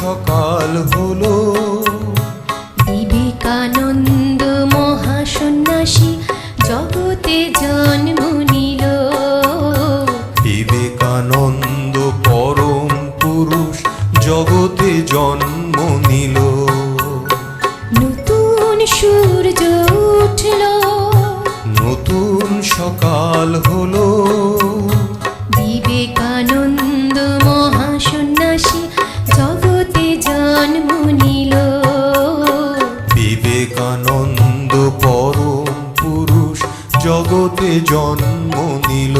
সকাল হলো। বিবেকানন্দ মহাসন্ন্যাসী জগতে জন্ম নিল। বিবেকানন্দ পরম পুরুষ জগতে জন্ম নিল। নতুন সূর্য উঠল, নতুন সকাল হলো। বিবেকানন্দ মহাসন্ন্যাসী জগতে জন্ম নিল। বিবেকানন্দ পরম পুরুষ জগতে জন্ম নিল।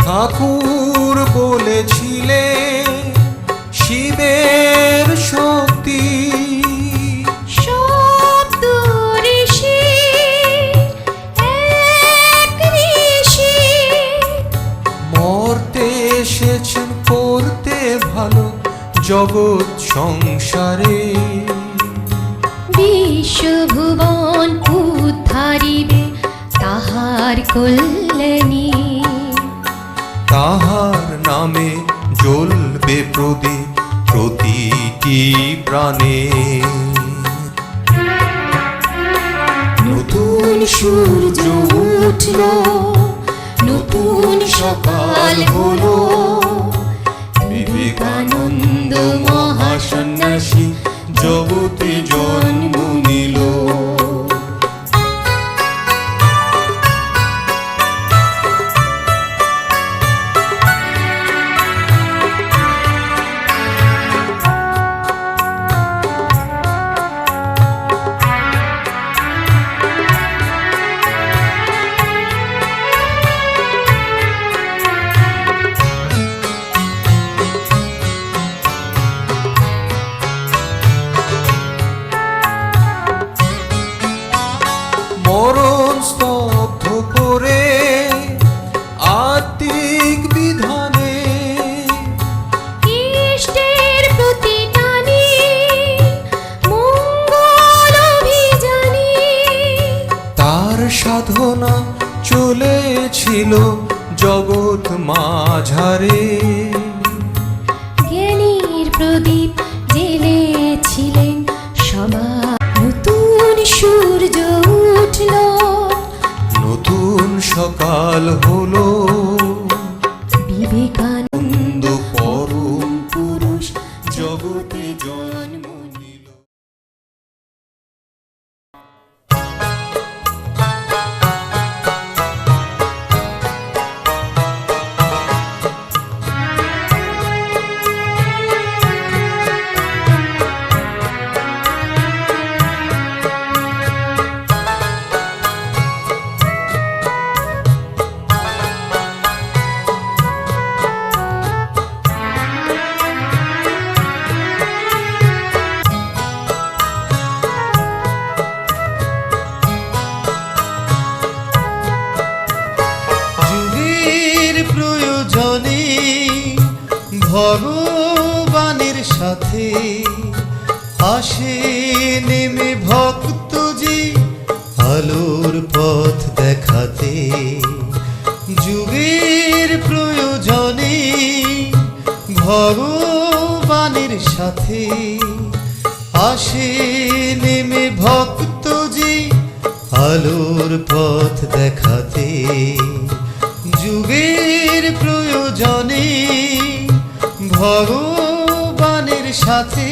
ঠাকুর বলেছিলে শিবের শক্তি, সপ্ত ঋষি এক ঋষি, মরতে এসেছেন করতে ভালো জগৎ সংসারে। বিশ্বভুবন উদ্ধারিবে তাহার কল্যাণী। তাহার নামে জ্বলবে প্রদীপ প্রতিটি প্রাণে। নতুন সূর্য উঠল, নতুন সকাল হলো। বিবেকানন্দ মহাসন্ন্যাসী জগতে জন্ম নিল। মরণ স্তব্ধ করে আত্মিক বিধানে, ইষ্টের প্রতি টানি মঙ্গল অভিযানে। তার সাধনা চলেছিল জগৎ মাঝারে। জ্ঞানীর প্রদীপ জ্বেলেছিলেন সবার। নতুন সূর্য উঠল, নতুন সকাল হলো। বিবেকানন্দ পরম পুরুষ জগতে জন্ম নিল। প্রয়োজনে ভগবানের সাথে আসে নেমে ভক্তজি আলোর পথ দেখাতে। যুগের প্রয়োজনে ভগবানের সাথে আসে নেমে ভক্তজি আলোর পথ দেখাতে। যুগের প্রয়োজনে ভগবানের সাথে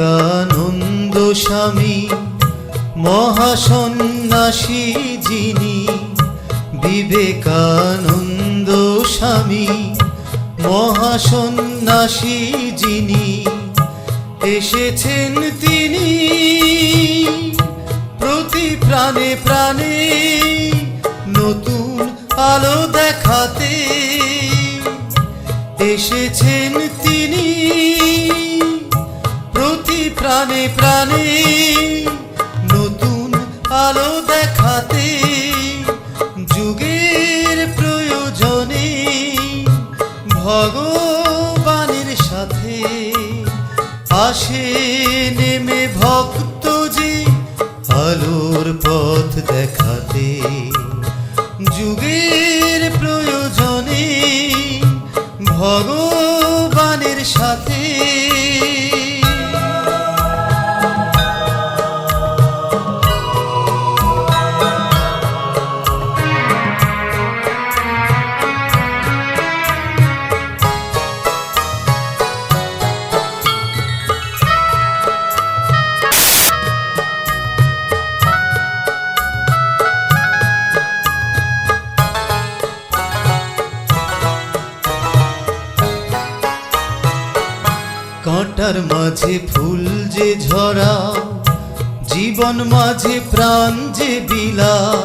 বিবেকানন্দ স্বামী মহাসন্ন্যাসী যিনি, বিবেকানন্দ স্বামী মহাসন্ন্যাসী যিনি, এসেছেন তিনি প্রতি প্রাণে প্রাণে নতুন আলো দেখাতে। এসেছেন তিনি প্রতি প্রাণে প্রাণে নতুন আলো দেখাতে। যুগের প্রয়োজনে ভগবানের সাথে আসে নেমে ভক্ত যে আলোর পথ দেখাতে। যুগের প্রয়োজনে ভগবানের সাথে কাঁটার মাঝে ফুল যে ঝরাও, জীবন মাঝে প্রাণ যে বিলাও।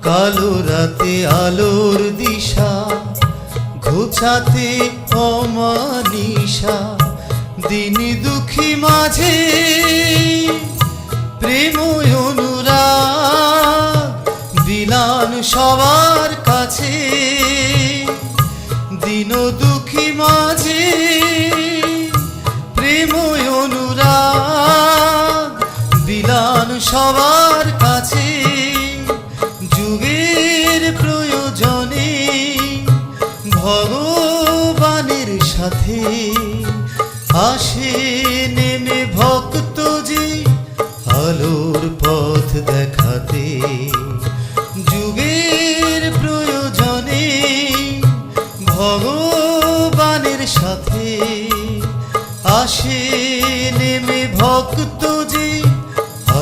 কালো রাতে আলোর দিশা ঘোচাতে অমানিশা। দিন দুঃখী মাঝে প্রেম অনুরাগ বিলান সবার কাছে। দিন দুঃখী মাঝে প্রেম অনুরাগ বিলান সবার কাছে। যুগের প্রয়োজনে ভগবানের সাথে আসে নেমে ভক্ত যে আলোর পথ দেখাতে। যুগের প্রয়োজনে ভগবানের সাথে আসে নেমে ভক্ত যে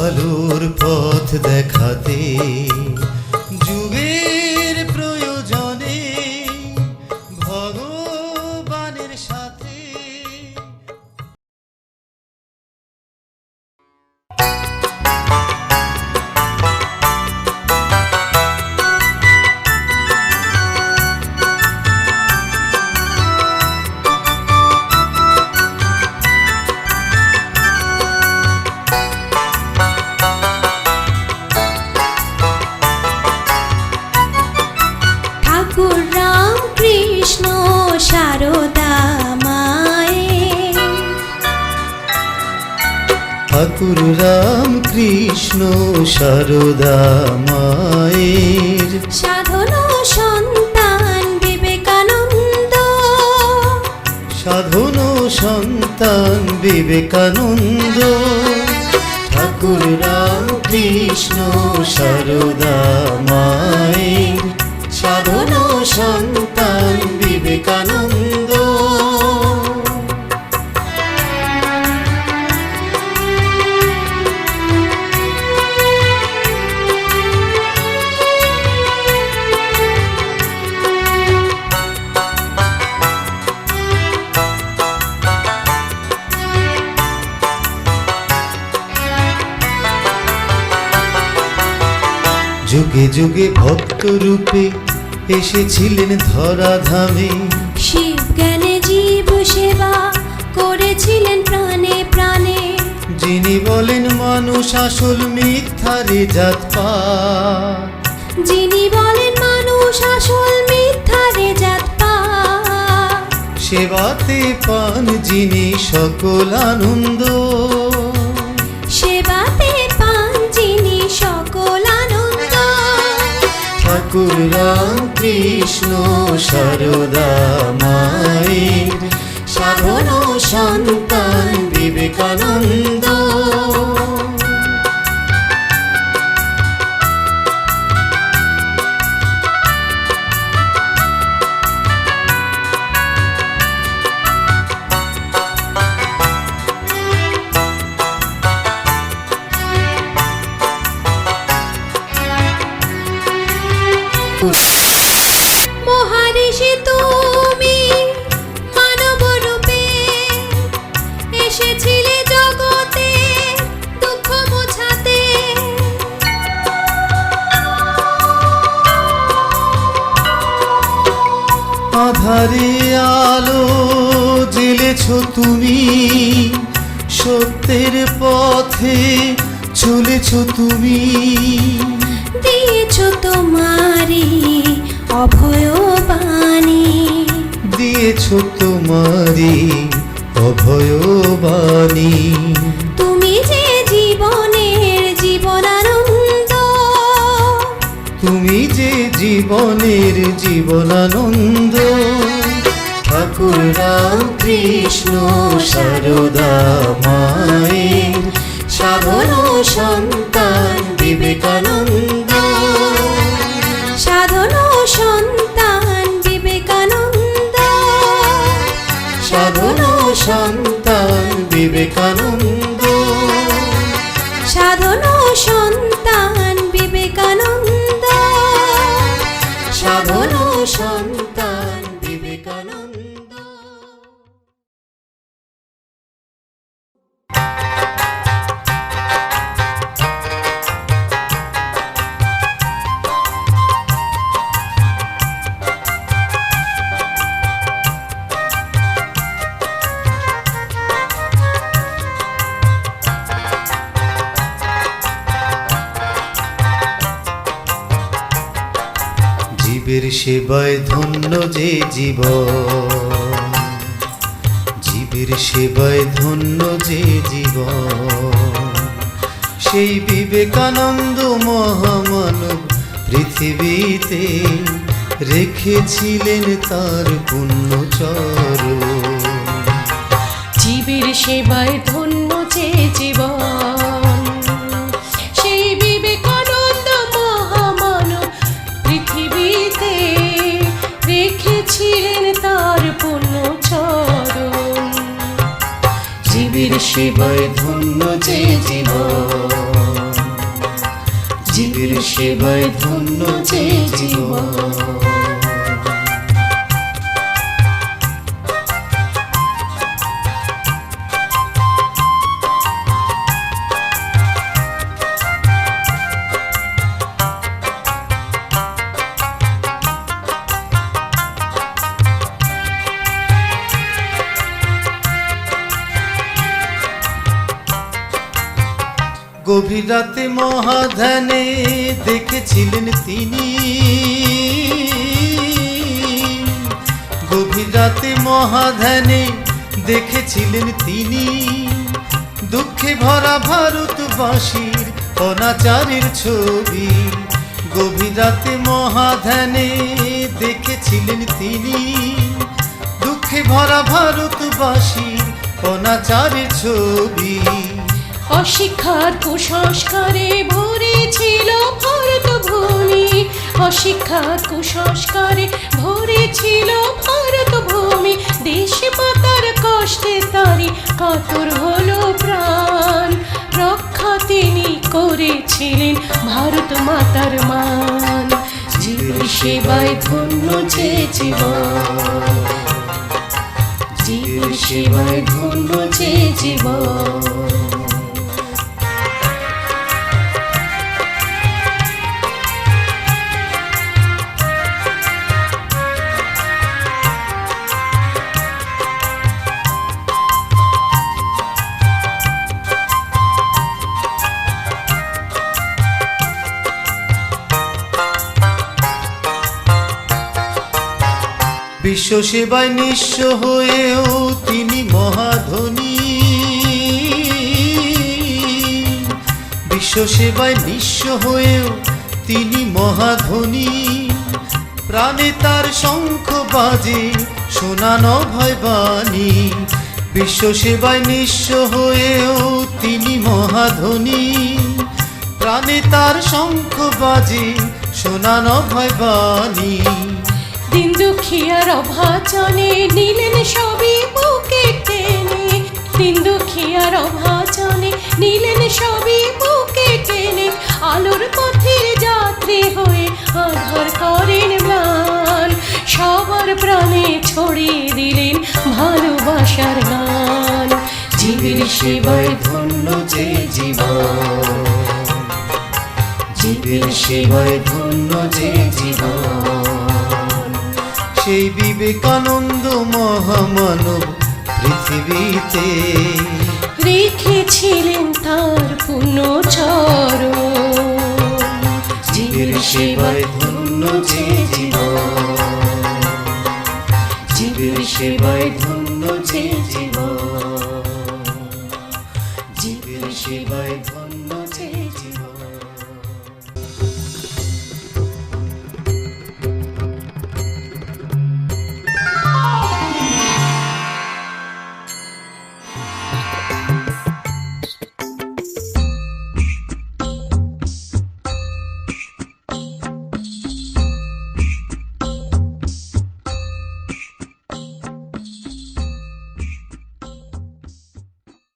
আলোর পথ দেখাতে। যুগের প্রয়োজনে ভগবানের সাথে ঠাকুর রাম কৃষ্ণ সারদা মায়ের, ঠাকুর রাম কৃষ্ণ সারদা মায়ের সাধন সন্তান বিবেকানন্দ, সাধন সন্তান বিবেকানন্দ। ঠাকুর রাম কৃষ্ণ সারদা মায়ের সাধন সন্তান বিবেকানন্দ। যুগে যুগে ভক্ত রূপে এসেছিলেন ধরাধামে। শিব জ্ঞানে জীব সেবা করেছিলেন প্রাণে প্রাণে। যিনি বলেন মানুষ আসল মিথ্যারে জাতপাত, যিনি বলেন মানুষ আসল মিথ্যারে জাতপাত। সেবাতে পান যিনি সকল আনন্দ, সেবাতে পান যিনি সকল আনন্দ। ঠাকুর রাম কৃষ্ণ সারদা মায়ের সাধন সন্তান বিবেকানন্দ। ঠাকুর। মহারিষি তুমি মানব রূপে এসেছিলে জগতে দুঃখ মোছাতে। আধারে আলো জ্বেলেছ তুমি, সত্যের পথে চলেছ তুমি। দিয়েছ তোমারি অভয় বাণী, দিয়েছ তোমারি অভয় বাণী। তুমি যে জীবনের জীবনানন্দ, তুমি যে জীবনের জীবনানন্দ। ঠাকুর রাম কৃষ্ণ সারদা মায়ের সাধন সন্তান বিবেকানন্দ। সাধন সন্তান বিবেকানন্দ, সাধন সন্তান বিবেকানন্দ। সাধন সন্তান বিবেকানন্দ, সাধন সন্তান বিবেকানন্দ। জীবের সেবায় ধন্য যে জীবন, জীবের সেবায় ধন্য যে জীবন। সেই বিবেকানন্দ মহামানব পৃথিবীতে রেখেছিলেন তার পুণ্য চরণ। জীবের সেবায় ধন্য যে জীবন, সেই বিবেকানন্দ মহামানব পৃথিবীতে রেখেছিলেন তার পুণ্য চরণ। জীবের সেবায় ধন্য যে জীবন, জীবের সেবায় ধন্য যে জীবন। গভীর রাতে মহাধ্যানে দেখেছিলেন তিনি, গভীর রাতে মহাধ্যানে দেখেছিলেন তিনি। দুঃখে ভরা ভারতবাসীর অনাচারের ছবি। গভীর রাতে মহাধ্যানে দেখেছিলেন তিনি। দুঃখে ভরা ভারতবাসীর অনাচারের ছবি। অশিক্ষার কুসংস্কারে ভরে ছিল ভারত ভূমি, অশিক্ষার কুসংস্কারে ভরে ছিল ভারত ভূমি। দেশ মাতার কষ্টে তারি কাতর হলো প্রাণ, রক্ষা তিনি করেছিলেন ভারত মাতার মান। জীবের সেবায় ধন্য যে জীবন, জীবের সেবায় ধন্য যে জীবন। বিশ্ব সেবায় নিঃস্ব হয়েও তিনি মহাধনী, বিশ্ব সেবায় নিঃস্ব হয়েও তিনি মহাধনী। প্রাণে তার শঙ্খ বাজে শোনানো ভয় বাণী। বিশ্ব সেবায় নিঃস্ব হয়েও তিনি মহাধনী। প্রাণে তার শঙ্খ বাজে শোনানো ভয় বাণী। দিন দুঃখিয়ার অভাজনে নিলেন সবই বুকে টেনে, দিন দুঃখিয়ার অভাজনে নিলেন সবই বুকে টেনে। আলোর পথের যাত্রী হয়ে আধার করেন ম্লান, সবার প্রাণে ছড়িয়ে দিলেন ভালোবাসার গান। জীবের সেবায় ধন্য যে জীবন, জীবের সেবায় ধন্য যে জীবন। সেই বিবেকানন্দ মহামানব পৃথিবীতে রেখেছিলেন তার পুণ্য চরণ। জীবের সেবায় ধন্য যে জীবন, জীবের সেবায় ধন্য যে জীবন, জীবের সেবায় ধন্য